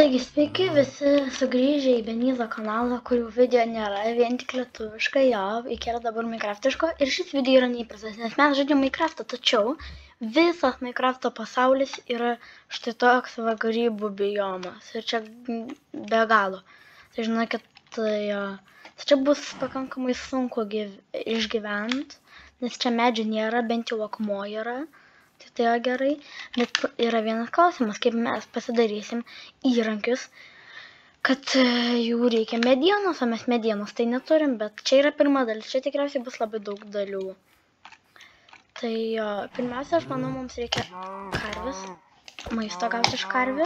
Taigi sveiki visi sugrįžę į Benizo kanalą, kurių video nėra vien tik lietuviškai, įkėlė dabar Minecraftiško ir šis video yra neįprastas, nes mes žaidžiame Minecraftą, tačiau visas Minecrafto pasaulis yra štai toks va grybų biomas ir čia be galo. Tai žinokit, čia bus pakankamai sunku išgyventi, nes čia medžių nėra, bent jau akmuo yra. Tai yra gerai, bet yra vienas klausimas, kaip mes pasidarysim įrankius, kad jų reikia medienos, o mes medienos tai neturim, bet čia yra pirma dalis, čia tikriausiai bus labai daug dalių. Tai pirmiausia, aš manau, mums reikia karvės, maisto gauti iš karvių,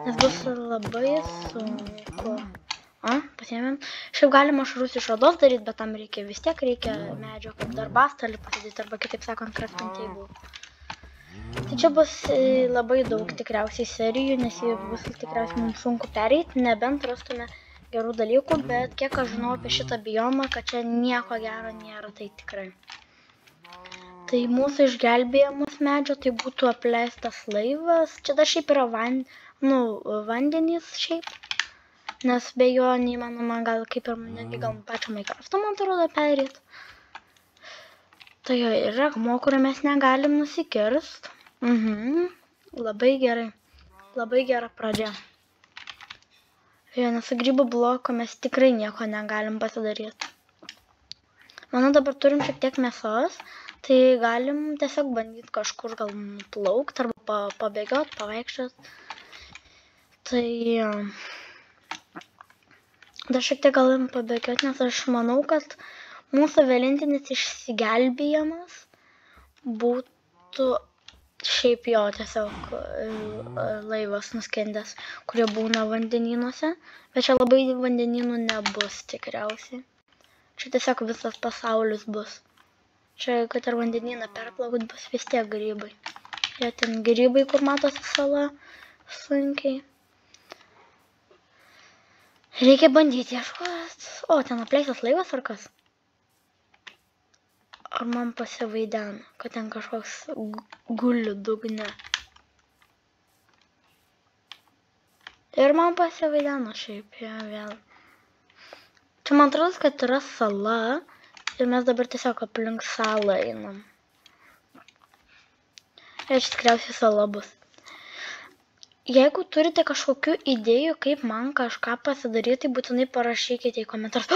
nes bus labai sunku. Pasiėmėm. Šiaip galima šarus iš odos daryti, bet tam vis tiek reikia medžio kaip darbastalį pasidėti, arba kitaip sakant, crafting table. Tai čia bus labai daug tikriausiai serijų, nes jį bus tikriausiai mums sunku pereiti, nebent rastume gerų dalykų, bet kiek aš žinau apie šitą biomą, kad čia nieko gero nėra, tai tikrai. Tai mūsų išgelbėjimas medžio, tai būtų apleistas laivas, čia dar šiaip yra vandenys šiaip, nes be jo neįmanoma gal kaip ir netgi gal pačio Minecraft'o man atrodo perėti. Tai yra akmuo, kurio mes negalim nusikirst. Labai gerai. Labai gera pradžia. Nes su grybų bloko mes tikrai nieko negalim pasidaryti. Manau, dabar turim šiek tiek mėsos, tai galim tiesiog bandyti kažkur gal nuplaukti arba pabėgioti, pavaikščioti. Tai dar šiek tiek galim pabėgioti, nes aš manau, kad mūsų vienintelis išsigelbėjimas būtų šiaip jo tiesiog laivas nuskendęs, kurie būna vandenynuose, bet čia labai vandenynų nebus tikriausiai. Čia tiesiog visas pasaulis bus. Čia, kad ir vandenyną perplaukt, bus vis tiek grybai. Jie ten grybai, kur matosi sala sunkiai. Reikia bandyti ieškoti. O, ten apleistas laivas ar kas? Ar man pasivaideno, kad ten kažkoks guli dugne? Ir man pasivaideno šiaip vėl. Čia man atrodo, kad yra sala ir mes dabar tiesiog aplink salą einam. Ir čia tikriausiai sala bus. Jeigu turite kažkokių idėjų, kaip man kažką pasidaryti, tai būtinai parašykite į komentarus.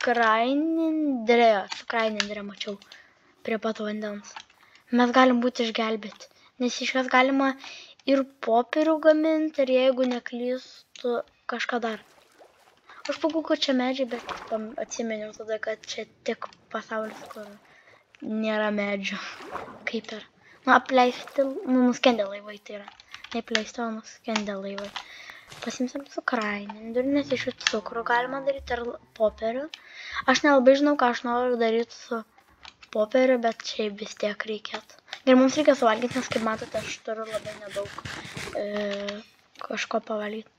Cukrainindrė mačiau prie pat vandens. Mes galim būti išgelbėti, nes iš jos galima ir popierių gaminti, ir jeigu neklystu kažką dar. Aš pagau, kad čia medžiai, bet atsimeniau tada, kad čia tik pasaulis, kur nėra medžių. Kaip ir. Apleisti, nuskendę laivai tai yra. Neapleisti, o nuskendę laivai. Pasimsim cukrainindrį, nes iš cukrų galima daryti ir popierių. Aš nelabai žinau, ką aš noriu daryti su popieriu, bet čia vis tiek reikėtų. Ir mums reikia suvalgyti, nes kaip matote, aš turiu labai nedaug kažko pavalgyti.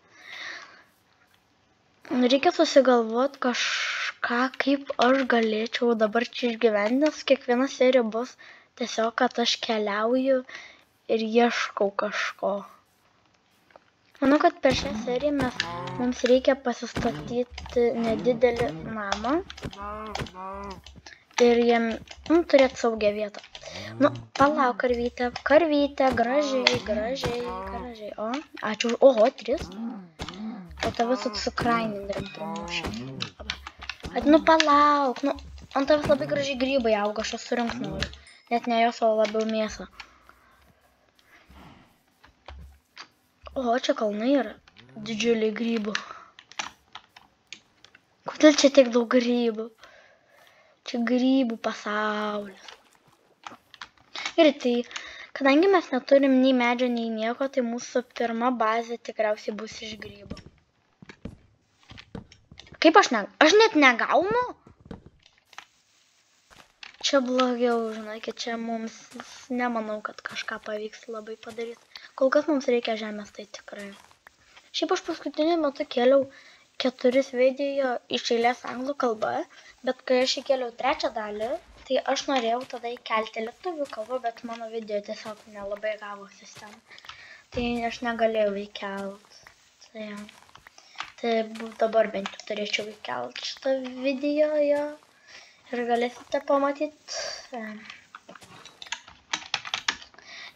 Reikia susigalvoti kažką, kaip aš galėčiau dabar čia išgyventi, nes kiekviena serija bus tiesiog, kad aš keliauju ir ieškau kažko. Manau, kad per šią seriją mums reikia pasistatyti nedidelį namą ir jiem turėti saugią vietą. Palauk, karvytė, gražiai. O, ačiū. Oho, 3. O tave su cukrainindrėm primušė. Palauk, ant tavęs labai gražiai grybai auga, aš surinkt noriu. Net ne jos, o labiau mėsą. O, čia kalnai yra didžiuliai grybų. Kodėl čia tiek daug grybų? Čia grybų pasaulis. Ir tai, kadangi mes neturim nei medžio, nei nieko, tai mūsų pirma bazė tikriausiai bus iš grybų. Kaip aš net negaunu? Čia blogiau, žinokit, čia mums nemanau, kad kažką pavyks labai padaryti. Kol kas mums reikia žemės, tai tikrai. Šiaip aš paskutiniu metu kėliau 4 video iš eilės anglų kalba, bet kai aš įkėliau 3 dalį, tai aš norėjau tada įkelti lietuvių kalbą, bet mano video tiesiog nelabai gavo sistemą. tai aš negalėjau įkelt. Tai dabar bent jau turėčiau įkelt šitą video jo. Ir galėsite pamatyti.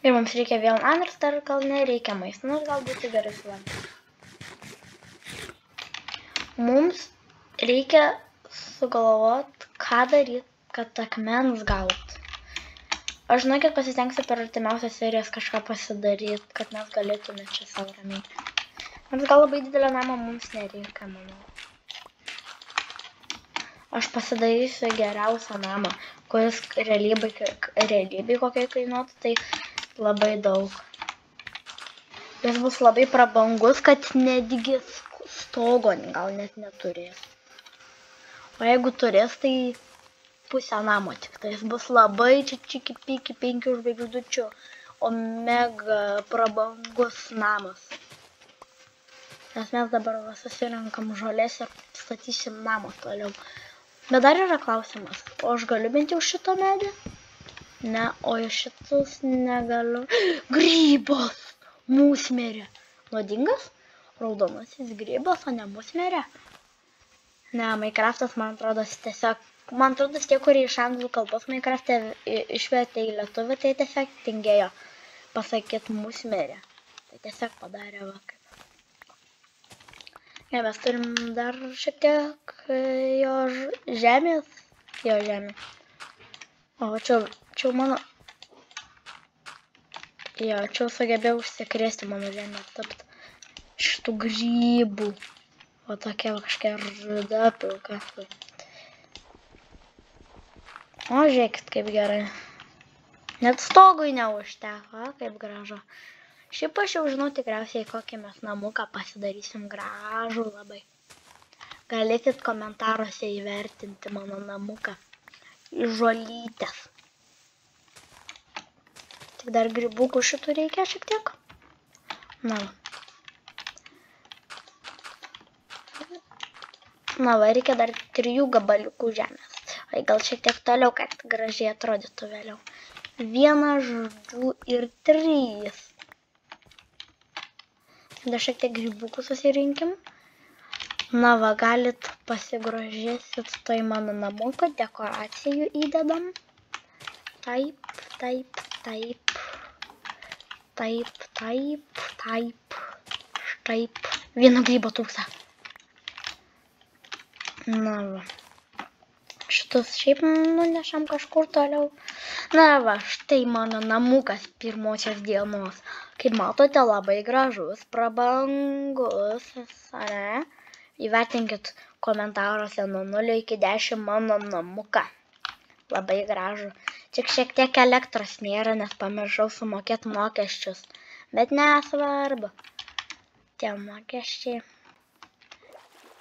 Ir mums reikia vėl Anders, dar gal nereikia maisto, nors galbūt tai gerai suvalgyti. Mums reikia sugalvoti, ką daryti, kad akmens gaut. Aš žinau, kad pasistengsiu per artimiausias serijas kažką pasidaryti, kad mes galėtume čia savo ramiai. Nors gal labai didelio namo mums nereikia, manau. Aš pasidarysiu geriausią namą, kuris realybėj kokiai kainuotų, tai labai daug. Jis bus labai prabangus, kad netgi stogo gal net neturės. O jeigu turės, tai pusę namo tik. Tai jis bus labai čiki-piki 5 žvaigždučių, o mega prabangus namas. Nes mes dabar susirenkam žolės ir statysim namą toliau. Bet dar yra klausimas, o aš galiu bent jau šito medį? Ne, o iš šitus negaliu. Grybas! Musmirė. Nuodingas? Raudonasis grybas, o ne musmirė? Ne, Minecraftas, man atrodo, tiesiog... Man atrodo, tie, kurie iš anglų kalbos Minecraft'e išvertė į lietuvių, tai tiesiog tingėjo pasakyti musmirė. Tai tiesiog padarė va kaip. Ne, mes turim dar šiek tiek jo žemės. Jo žemė. O, čia mano... Jo, čia sugebėjau užsikrėsti mano žemę, tapt šitų grybų. O tokia kažkokia ruda pilka. O, žiūrėkit, kaip gerai. Net stogui neužteko, kaip gražu. Šiaip aš jau žinau tikriausiai, kokį mes namuką pasidarysim gražų labai. Galėsit komentaruose įvertinti mano namuką. Iš žolytės. Tik dar grybukų šitų reikia šiek tiek. Na. Na, va, reikia dar 3 gabaliukų žemės. O gal šiek tiek toliau, kad gražiai atrodytų vėliau. 1, 2 ir 3. Dar šiek tiek grybukų susirinkim. Na, va, galit pasigrožėsit toj mano namuką, dekoracijų įdedam. Taip, taip, taip. Taip, taip, taip. Taip. 1 grybo trūksta. Na va, šitus šiaip nunešam kažkur toliau. Na va, štai mano namukas pirmosios dienos. Kaip matote, labai gražus, prabangus, ne? Įvertinkit komentaruose nuo 0 iki 10 mano namuką. Labai gražu. Tik šiek tiek elektros nėra, nes pamiršau sumokėti mokesčius. Bet nesvarbu. Tie mokesčiai.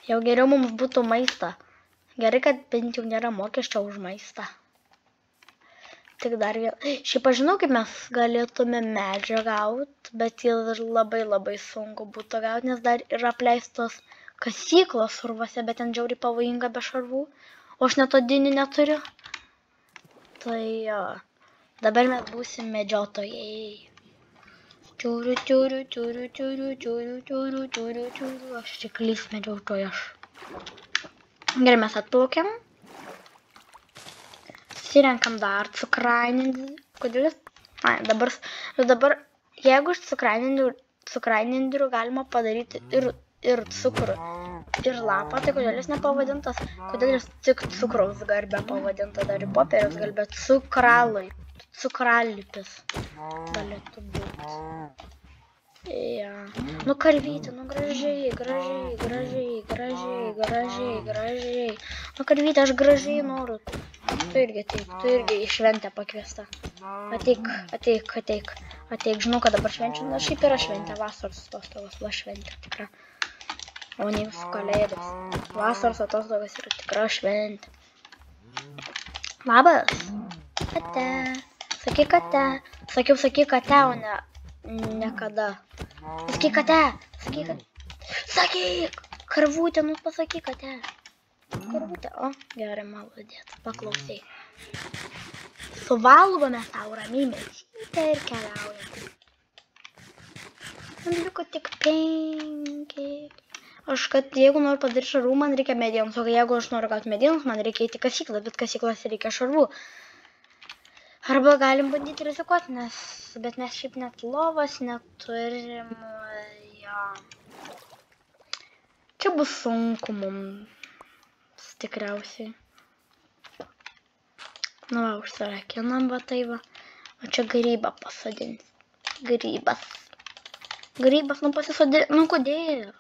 Jau geriau mums būtų maistą. Gerai, kad bent jau nėra mokesčio už maistą. Tik dar vėl. Šiaip aš žinau, kaip mes galėtume medžio gauti, bet ir labai sunku būtų gauti, nes dar yra apleistos kasyklos urvose, bet ten žiauriai pavojinga be šarvų. O aš net odinį neturiu. Tai jo. Dabar mes būsim medžiotojai. Čiūriu, čiūriu, čiūriu, čiūriu, čiūriu, čiūriu, čiūriu, čiūriu. Aš čiklys medžiotojas. Gerai, mes atplaukiam. Susirenkam dar cukrainį. Kodėl jis? Ai, dabar, jeigu iš cukrainindrių galima padaryti ir cukrų, ir lapą, tai kodėl jis nepavadintas? Kodėl jis tik cukraus garbę pavadinta, dar į popieriaus garbę cukralipis galėtų būti. Ja. Nu karvytė, nu gražiai. Nu karvytė, aš gražiai noriu. Tu irgi į šventę pakviesta. Ateik. Žinau, kad dabar švenčiu, na šiaip yra šventė, vasaros atostogos, va šventė tikra. O ne jūsų kalėdos. Vasaros atostogos yra tikra šventė. Labas. Kate. Sakyk kate. Sakyk kate, o ne kada. Sakyk kate. Sakyk. Karvutė, nu pasakyk kate. Karvutė. O, gerai, malodėt. Paklausai. Suvalgome tau ramiai mėsytę ir keliaujame. Man liko tik 5. Aš, kad jeigu noriu padaryti šarvų, man reikia medienos, o jeigu aš noriu gauti medienos, man reikia eiti kasyklą, bet kasyklas reikia šarvų. Arba galim bandyti rizikuoti, bet mes šiaip net lovas neturim. Ja. Čia bus sunku mums tikriausiai. Nu, va, užsirakinam, va tai va. O čia grybą pasodinti. Grybas, nu pasisodinti. Nu, kodėl?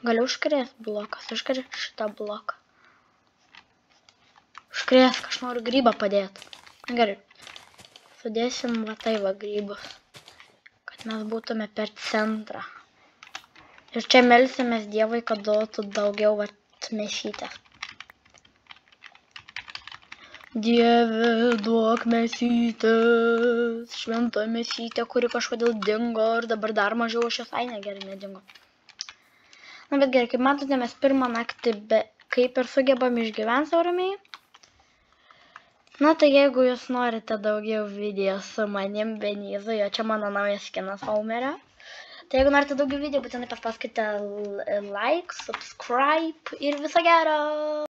Galiu užkrėst blokas, užkrėst šitą bloką. Užkrėsk, aš noriu grybą padėti. Gerai. Sudėsim va tai va grybus. Kad mes būtume per centrą. Ir čia melsimės Dievui, kad duotų daugiau va mėsytės. Dieve, duok mėsytės. Šventa mėsytė, kuri kažkodėl dingo ir dabar dar mažiau, aš visai negerai nedingo. Na, bet gerai, kaip matote, mes pirmą naktį kaip ir sugebam išgyventi sau ramiai. Na, tai jeigu jūs norite daugiau video su manim Benizu, jo čia mano naujas skinas Homerio. Tai jeigu norite daugiau video, būtinai paspauskite like, subscribe ir viso gero.